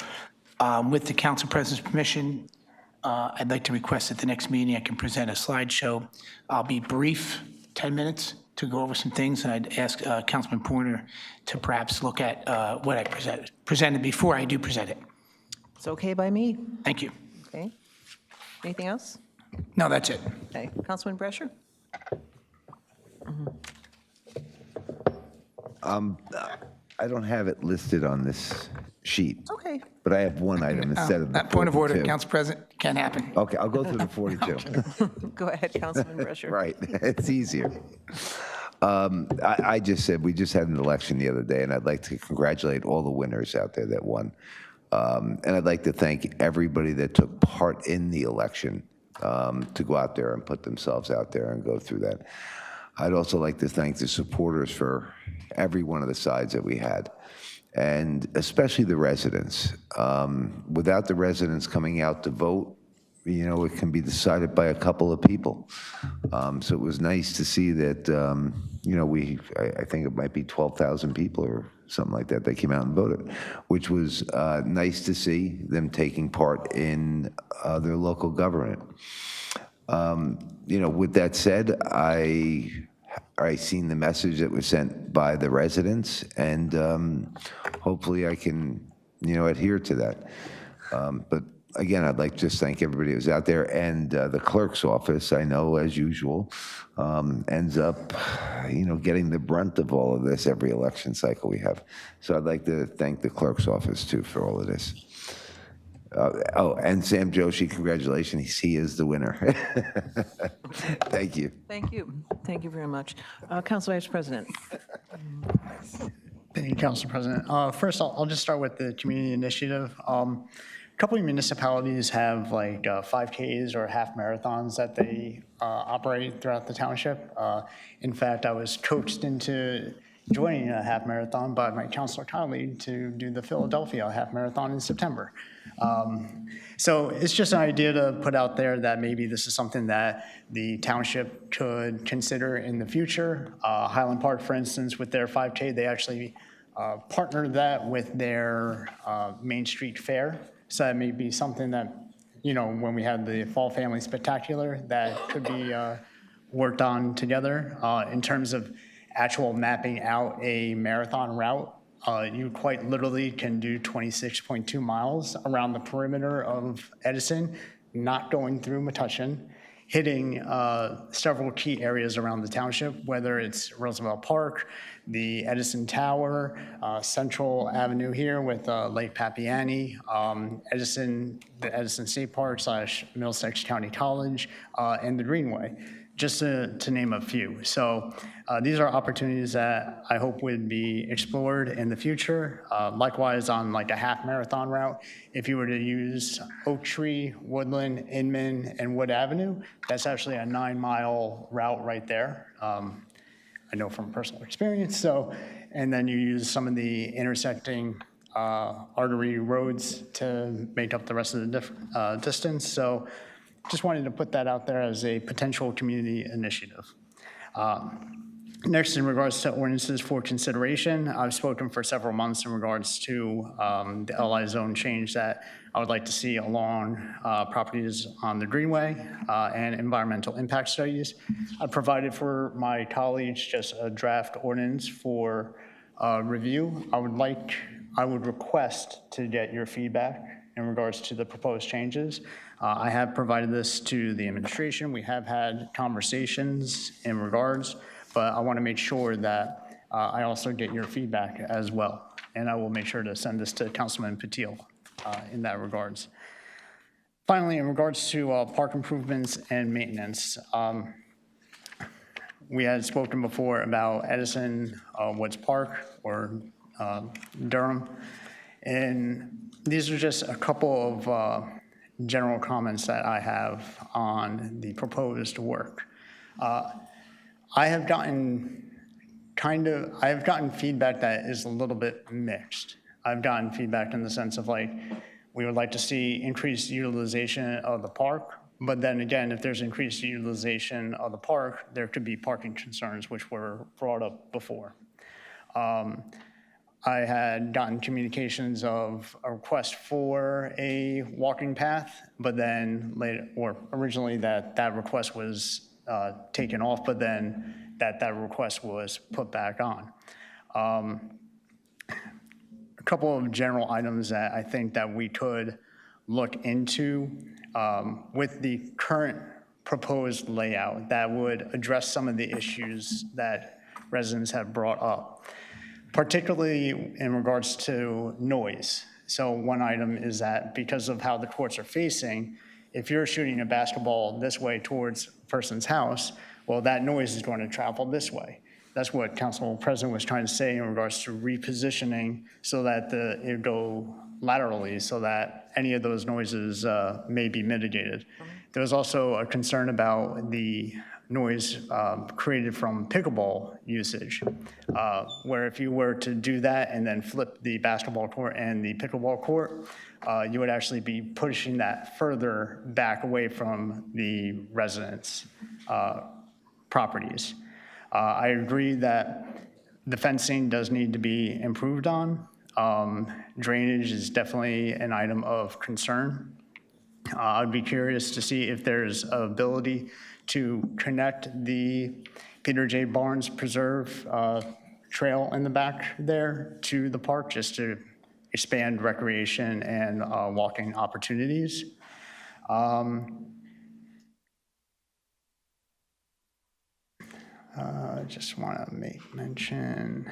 with the council president's permission, I'd like to request at the next meeting I can present a slideshow. I'll be brief, 10 minutes, to go over some things, and I'd ask Councilman Pointer to perhaps look at what I presented before I do present it.
It's okay by me.
Thank you.
Okay. Anything else?
No, that's it.
Okay. Councilman Brescher?
I don't have it listed on this sheet,
Okay.
but I have one item instead of the
That point of order,
42.
Council President, can't happen.
Okay, I'll go through the 42.
Go ahead, Councilman Brescher.
Right, it's easier. I just said, we just had an election the other day, and I'd like to congratulate all the winners out there that won. And I'd like to thank everybody that took part in the election to go out there and put themselves out there and go through that. I'd also like to thank the supporters for every one of the sides that we had, and especially the residents. Without the residents coming out to vote, you know, it can be decided by a couple of people. So it was nice to see that, you know, I think it might be 12,000 people or something like that came out and voted, which was nice to see them taking part in their local government. You know, with that said, I seen the message that was sent by the residents, and hopefully I can, you know, adhere to that. But again, I'd like to just thank everybody who was out there, and the clerk's office, I know, as usual, ends up, you know, getting the brunt of all of this every election cycle we have. So I'd like to thank the clerk's office, too, for all of this. And Sam Joshi, congratulations, he is the winner. Thank you.
Thank you. Thank you very much. Council Vice President.
Thank you, Council President. First, I'll just start with the community initiative. A couple of municipalities have like 5Ks or half marathons that they operate throughout the township. In fact, I was coached into joining a half marathon by my counselor colleague to do the Philadelphia half marathon in September. So it's just an idea to put out there that maybe this is something that the township could consider in the future. Highland Park, for instance, with their 5K, they actually partnered that with their Main Street Fair. So that may be something that, you know, when we had the Fall Family Spectacular, that could be worked on together. In terms of actual mapping out a marathon route, you quite literally can do 26.2 miles around the perimeter of Edison, not going through Metuchen, hitting several key areas around the township, whether it's Roosevelt Park, the Edison Tower, Central Avenue here with Lake Papiani, Edison, the Edison State Park / Middlesex County College, and the Greenway, just to name a few. So these are opportunities that I hope would be explored in the future. Likewise, on like a half marathon route, if you were to use Oak Tree, Woodland, Inman, and Wood Avenue, that's actually a 9-mile route right there. I know from personal experience. So, and then you use some of the intersecting artery roads to make up the rest of the distance. So just wanted to put that out there as a potential community initiative. Next, in regards to ordinances for consideration, I've spoken for several months in regards to the LI zone change that I would like to see along properties on the Greenway and environmental impact studies. I've provided for my colleagues just a draft ordinance for review. I would request to get your feedback in regards to the proposed changes. I have provided this to the administration. We have had conversations in regards, but I want to make sure that I also get your feedback as well. And I will make sure to send this to Councilman Patil in that regards. Finally, in regards to park improvements and maintenance, we had spoken before about Edison Woods Park or Durham. And these are just a couple of general comments that I have on the proposed work. I have gotten feedback that is a little bit mixed. I've gotten feedback in the sense of like, we would like to see increased utilization of the park, but then again, if there's increased utilization of the park, there could be parking concerns which were brought up before. I had gotten communications of a request for a walking path, but then later, or originally that request was taken off, but then that request was put back on. A couple of general items that I think that we could look into with the current proposed layout that would address some of the issues that residents have brought up, particularly in regards to noise. So one item is that because of how the courts are facing, if you're shooting a basketball this way towards a person's house, well, that noise is going to travel this way. That's what Council President was trying to say in regards to repositioning so that it would go laterally so that any of those noises may be mitigated. There was also a concern about the noise created from pickleball usage, where if you were to do that and then flip the basketball court and the pickleball court, you would actually be pushing that further back away from the residents' properties. I agree that the fencing does need to be improved on. Drainage is definitely an item of concern. I'd be curious to see if there's ability to connect the Peter J. Barnes Preserve trail in the back there to the park, just to expand recreation and walking opportunities. I just want to make mention.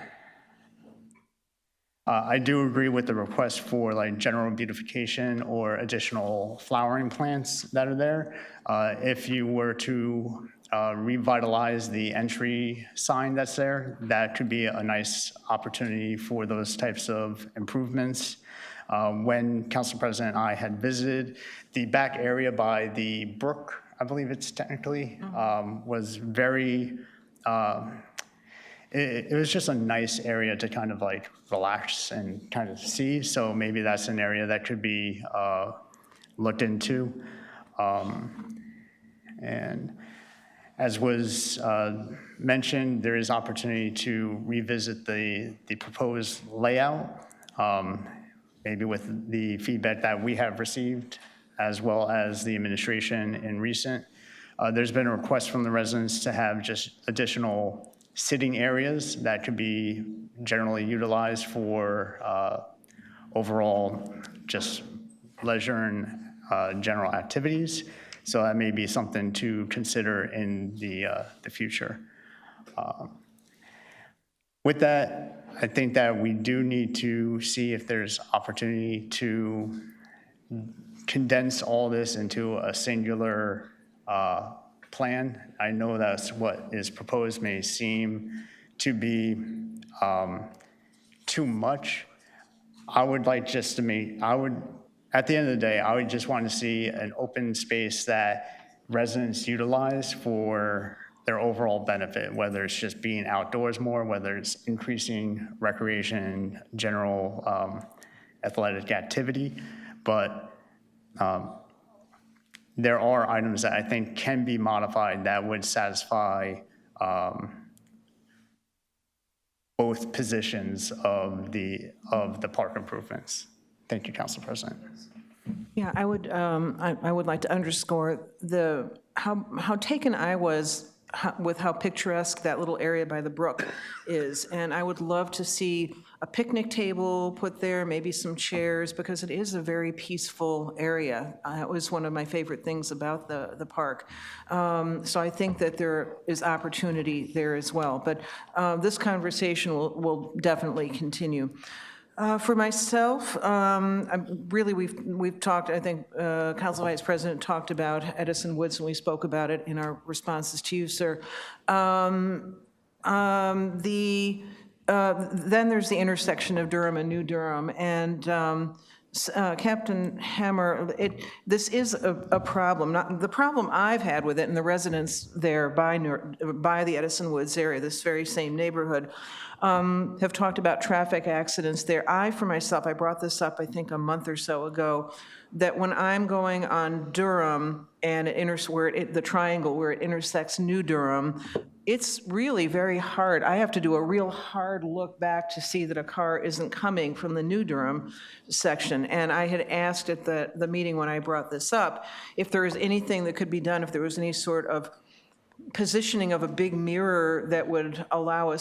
I do agree with the request for like general beautification or additional flowering plants that are there. If you were to revitalize the entry sign that's there, that could be a nice opportunity for those types of improvements. When Council President and I had visited, the back area by the brook, I believe it's technically, was very, it was just a nice area to kind of like relax and kind of see. So maybe that's an area that could be looked into. And as was mentioned, there is opportunity to revisit the proposed layout, maybe with the feedback that we have received, as well as the administration in recent. There's been a request from the residents to have just additional sitting areas that could be generally utilized for overall just leisure and general activities. So that may be something to consider in the future. With that, I think that we do need to see if there's opportunity to condense all this into a singular plan. I know that's what is proposed may seem to be too much. I would like just to make, at the end of the day, I would just want to see an open space that residents utilize for their overall benefit, whether it's just being outdoors more, whether it's increasing recreation, general athletic activity. But there are items that I think can be modified that would satisfy both positions of the park improvements. Thank you, Council President.
Yeah, I would like to underscore how taken I was with how picturesque that little area by the brook is. And I would love to see a picnic table put there, maybe some chairs, because it is a very peaceful area. It was one of my favorite things about the park. So I think that there is opportunity there as well. But this conversation will definitely continue. For myself, we've talked, I think Council Vice President talked about Edison Woods, and we spoke about it in our responses to you, sir. Then there's the intersection of Durham and New Durham, and Captain Hammer, this is a problem. The problem I've had with it, and the residents there by the Edison Woods area, this very same neighborhood, have talked about traffic accidents there. For myself, I brought this up, I think, a month or so ago, that when I'm going on Durham and the triangle where it intersects New Durham, it's really very hard. I have to do a real hard look back to see that a car isn't coming from the New Durham section. And I had asked at the meeting when I brought this up if there was anything that could be done, if there was any sort of positioning of a big mirror that would allow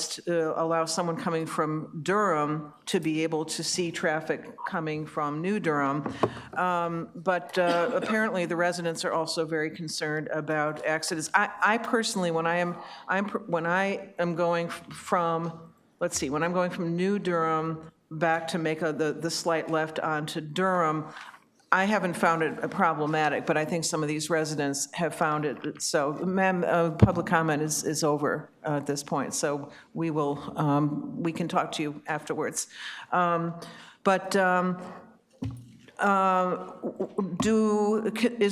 someone coming from Durham to be able to see traffic coming from New Durham. But apparently the residents are also very concerned about accidents. I personally, when I am going from, when I'm going from New Durham back to make the slight left onto Durham, I haven't found it problematic, but I think some of these residents have found it. So, ma'am, public comment is over at this point, so we can talk to you afterwards. Is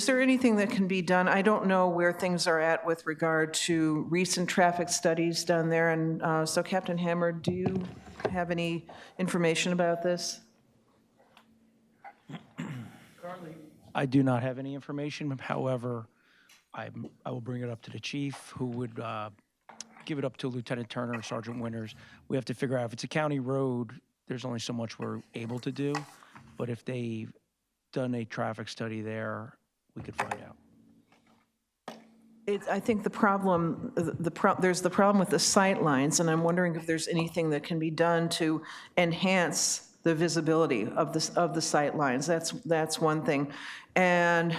there anything that can be done? I don't know where things are at with regard to recent traffic studies done there, and so Captain Hammer, do you have any information about this?
I do not have any information. However, I will bring it up to the chief, who would give it up to Lieutenant Turner or Sergeant Winters. We have to figure out if it's a county road, there's only so much we're able to do. But if they've done a traffic study there, we could find out.
I think there's the problem with the sight lines, and I'm wondering if there's anything that can be done to enhance the visibility of the sight lines. That's one thing. And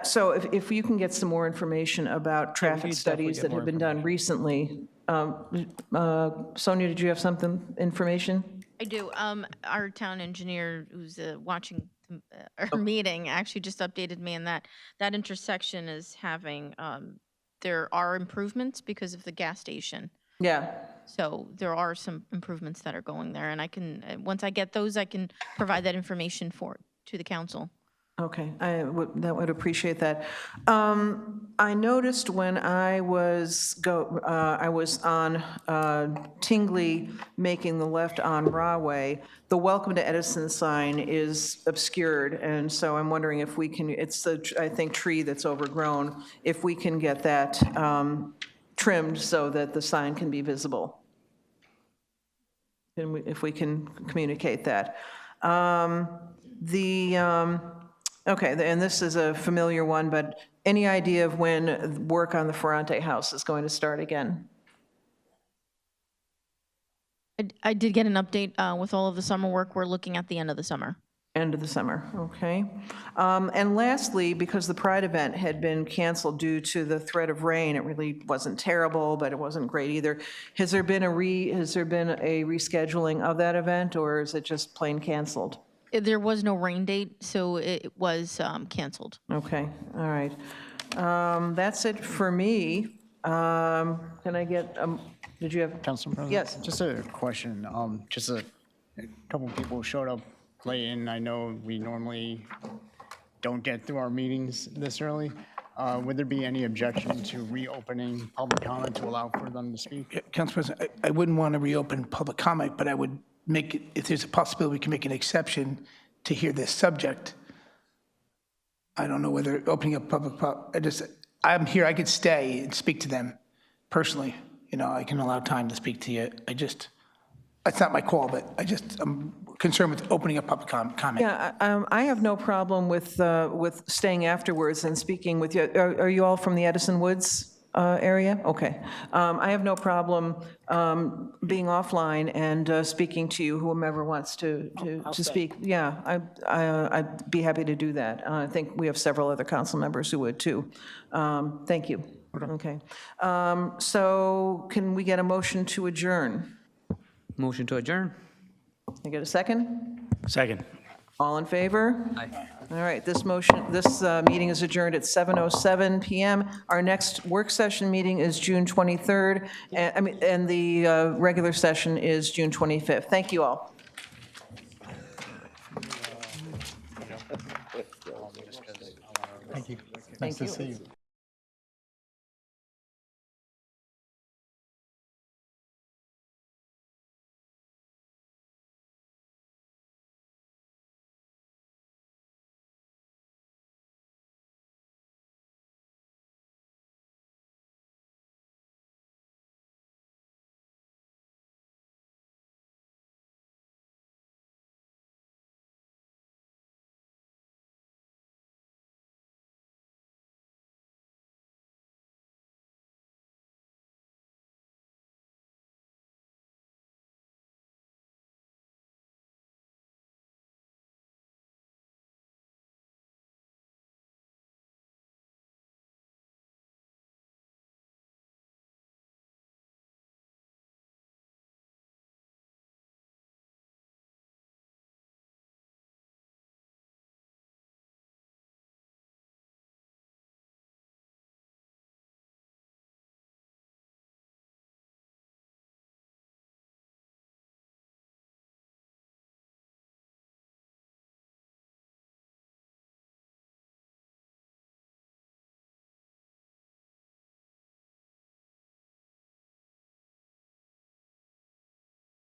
so if you can get some more information about traffic studies that have been done recently. Sonia, did you have information?
I do. Our town engineer, who's watching our meeting, actually just updated me on that intersection is having, there are improvements because of the gas station.
Yeah.
So there are some improvements that are going there, and I can, once I get those, I can provide that information to the council.
Okay, that would appreciate that. I noticed when I was on Tingley making the left on Rahway, the Welcome to Edison sign is obscured, and so I'm wondering if we can, it's the, I think, tree that's overgrown, if we can get that trimmed so that the sign can be visible. If we can communicate that. Okay, and this is a familiar one, but any idea of when work on the Ferrante House is going to start again?
I did get an update with all of the summer work. We're looking at the end of the summer.
End of the summer, okay. And lastly, because the Pride event had been canceled due to the threat of rain, it really wasn't terrible, but it wasn't great either. Has there been a rescheduling of that event, or is it just plain canceled?
There was no rain date, so it was canceled.
Okay, all right. That's it for me. Can I get, did you have?
Council President?
Yes.
Just a question. Just a couple people showed up late, and I know we normally don't get through our meetings this early. Would there be any objection to reopening public comment to allow for them to speak?
Council President, I wouldn't want to reopen public comment, but I would make it, if there's a possibility, we can make an exception to hear this subject. I don't know whether opening up I'm here, I could stay and speak to them personally. You know, I can allow time to speak to you. It's not my call, but I'm concerned with opening up public comment.
Yeah, I have no problem with staying afterwards and speaking with you. Are you all from the Edison Woods area? Okay. I have no problem being offline and speaking to you, whomever wants to speak. Yeah, I'd be happy to do that. I think we have several other council members who would too. Thank you. Okay. So can we get a motion to adjourn?
Motion to adjourn?
Can I get a second?
Second.
All in favor?
Aye.
All right, this meeting is adjourned at 7:07 PM. Our next work session meeting is June 23rd, and the regular session is June 25th. Thank you all.
Thank you. Nice to see you.